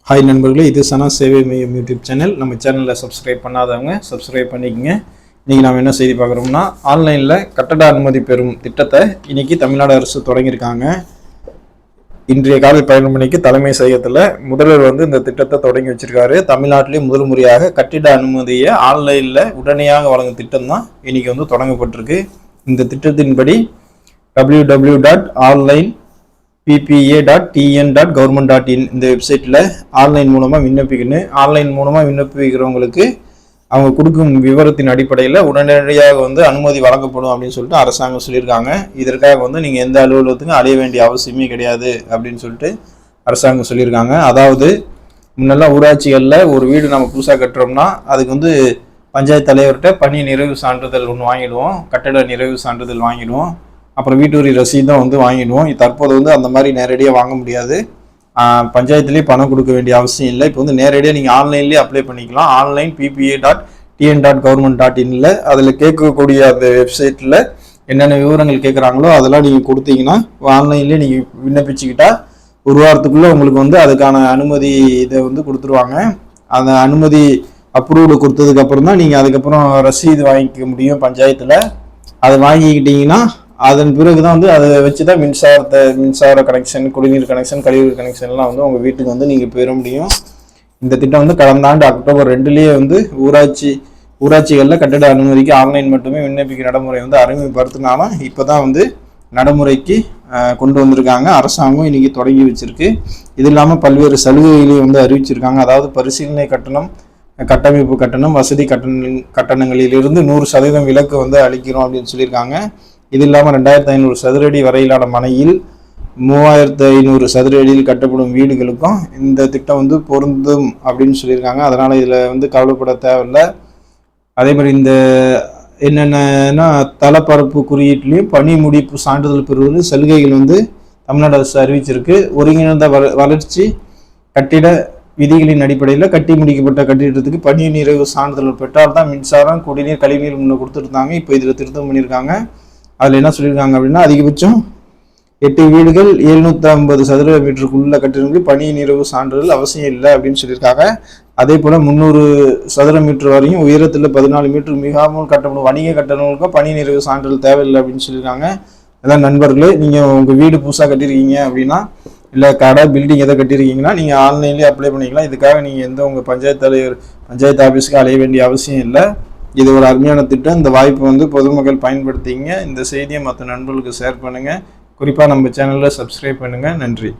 Hi நண்பர்களே, இது சனா சேவை மையம் யூடியூப் சேனல். நம்ம சேனலில் சப்ஸ்கிரைப் பண்ணாதவங்க சப்ஸ்கிரைப் பண்ணிக்கோங்க. இன்றைக்கி நாம் என்ன செய்தி பார்க்குறோம்னா, ஆன்லைனில் கட்டட அனுமதி பெறும் திட்டத்தை இன்றைக்கி தமிழ்நாடு அரசு தொடங்கியிருக்காங்க. இன்றைய காலை 11 மணிக்கு தலைமை செயலகத்தில் முதல்வர் இந்த திட்டத்தை தொடங்கி வச்சிருக்காரு. தமிழ்நாட்டிலே முதல் முறையாக கட்டிட அனுமதியை ஆன்லைனில் உடனடியாக வழங்கும் திட்டம் தான் இன்றைக்கி தொடங்கப்பட்டிருக்கு. இந்த திட்டத்தின்படி www.ppa.tn.government.in இந்த வெப்சைட்டில் ஆன்லைன் மூலமாக விண்ணப்பிக்கணும். ஆன்லைன் மூலமாக விண்ணப்பிக்கிறவங்களுக்கு அவங்க கொடுக்கும் விவரத்தின் அடிப்படையில் உடனடியாக அனுமதி வழங்கப்படும் அப்படின்னு சொல்லிட்டு அரசாங்கம் சொல்லியிருக்காங்க. இதற்காக நீங்கள் எந்த அலுவலகத்துக்கும் அலைய வேண்டிய அவசியமே கிடையாது அப்படின்னு சொல்லிட்டு அரசாங்கம் சொல்லியிருக்காங்க. அதாவது முன்னெல்லாம் ஊராட்சிகளில் ஒரு வீடு நம்ம புதுசாக கட்டுறோம்னா அதுக்கு பஞ்சாயத்து தலைவர்கிட்ட பணி நிறைவு சான்றிதழ் ஒன்று வாங்கிடுவோம், கட்டட நிறைவு சான்றிதழ் வாங்கிடுவோம், அப்புறம் வீட்டு வரி ரசீதும் வாங்கிடுவோம். தற்போது அந்த மாதிரி நேரடியாக வாங்க முடியாது. பஞ்சாயத்துலேயே பணம் கொடுக்க வேண்டிய அவசியம் இல்லை. இப்போ நேரடியாக நீங்கள் ஆன்லைன்லேயே அப்ளை பண்ணிக்கலாம். ஆன்லைன் ppa.tn.government.in அதில் கேட்கக்கூடிய அந்த வெப்சைட்டில் என்னென்ன விவரங்கள் கேட்குறாங்களோ அதெல்லாம் நீங்கள் கொடுத்தீங்கன்னா ஆன்லைன்லேயே நீங்கள் விண்ணப்பிச்சுக்கிட்டா ஒரு வாரத்துக்குள்ளே உங்களுக்கு அதுக்கான அனுமதி இதை கொடுத்துருவாங்க. அந்த அனுமதி அப்ரூவ்டு கொடுத்ததுக்கப்புறம் தான் நீங்கள் அதுக்கப்புறம் ரசீது வாங்கிக்க முடியும் பஞ்சாயத்தில். அதை வாங்கிக்கிட்டீங்கன்னா அதன் பிறகு தான் அதை வச்சு தான் மின்சார கனெக்ஷன், குடிநீர் கனெக்ஷன், கழிவுநீர் கனெக்ஷன்லாம் உங்கள் வீட்டுக்கு நீங்கள் பெற முடியும். இந்த திட்டம் கடந்த ஆண்டு அக்டோபர் 2 ஊராட்சிகளில் கட்டட அனுமதிக்கு ஆன்லைன் மட்டுமே விண்ணப்பிக்க நடைமுறை அறிமுகப்படுத்தினாலும் இப்போ தான் நடைமுறைக்கு கொண்டு வந்திருக்காங்க. அரசாங்கம் இன்னைக்கு தொடங்கி வச்சிருக்கு. இது இல்லாமல் பல்வேறு சலுகைகளையும் அறிவிச்சிருக்காங்க. அதாவது பரிசீலனை கட்டணம், கட்டமைப்பு கட்டணம், வசதி கட்டணங்களிலிருந்து 100% விலக்கு அளிக்கிறோம் அப்படின்னு சொல்லியிருக்காங்க. இது இல்லாமல் 2500 சதுரடி வரையிலான மனையில் 3500 சதுர அடியில் கட்டப்படும் வீடுகளுக்கும் இந்த திட்டம் பொருந்தும் அப்படின்னு சொல்லியிருக்காங்க. அதனால் இதில் கவலைப்பட தேவையில்லை. அதே மாதிரி இந்த என்னென்னா தளப்பரப்பு குறியீட்டிலையும் பணி முடிப்பு சான்றிதழ் பெறுவது சலுகைகள் தமிழ்நாடு அரசு அறிவிச்சிருக்கு. ஒருங்கிணைந்த வளர்ச்சி கட்டிட விதிகளின் அடிப்படையில் கட்டி முடிக்கப்பட்ட கட்டிடத்துக்கு பணி நிறைவு சான்றிதழ் பெற்றால் தான் மின்சாரம், குடிநீர், கழிவுநீர் முன்ன கொடுத்துருந்தாங்க. இப்போ இதில் திருத்தம் பண்ணியிருக்காங்க. அதில் என்ன சொல்லியிருக்காங்க அப்படின்னா, அதிகபட்சம் 8 வீடுகள் 750 சதுர மீட்டருக்குள்ள கட்டிடங்களுக்கு பணி நிறைவு சான்றிதழ் அவசியம் இல்லை அப்படின்னு சொல்லியிருக்காங்க. அதே போல் 300 சதுர மீட்டர் வரையும் உயரத்தில் 14 மீட்டர் மிகாமல் கட்டப்படும் வணிக கட்டணங்களுக்கும் பணி நிறைவு சான்றிதழ் தேவையில்லை அப்படின்னு சொல்லியிருக்காங்க. அதான் நண்பர்களே, நீங்கள் உங்கள் வீடு புதுசாக கட்டியிருக்கீங்க அப்படின்னா, இல்லை கடை பில்டிங் எதை கட்டியிருக்கீங்கன்னா நீங்கள் ஆன்லைன்லேயே அப்ளை பண்ணிக்கலாம். இதுக்காக நீங்கள் உங்கள் பஞ்சாயத்து ஆஃபீஸுக்கு அலைய வேண்டிய அவசியம் இல்லை. இது ஒரு அருமையான திட்டம். இந்த வாய்ப்பு பொதுமக்கள் பயன்படுத்திங்க. இந்த செய்தியை மற்ற நண்பர்களுக்கு ஷேர் பண்ணுங்கள். குறிப்பாக நம்ம சேனலில் சப்ஸ்கிரைப் பண்ணுங்கள். நன்றி.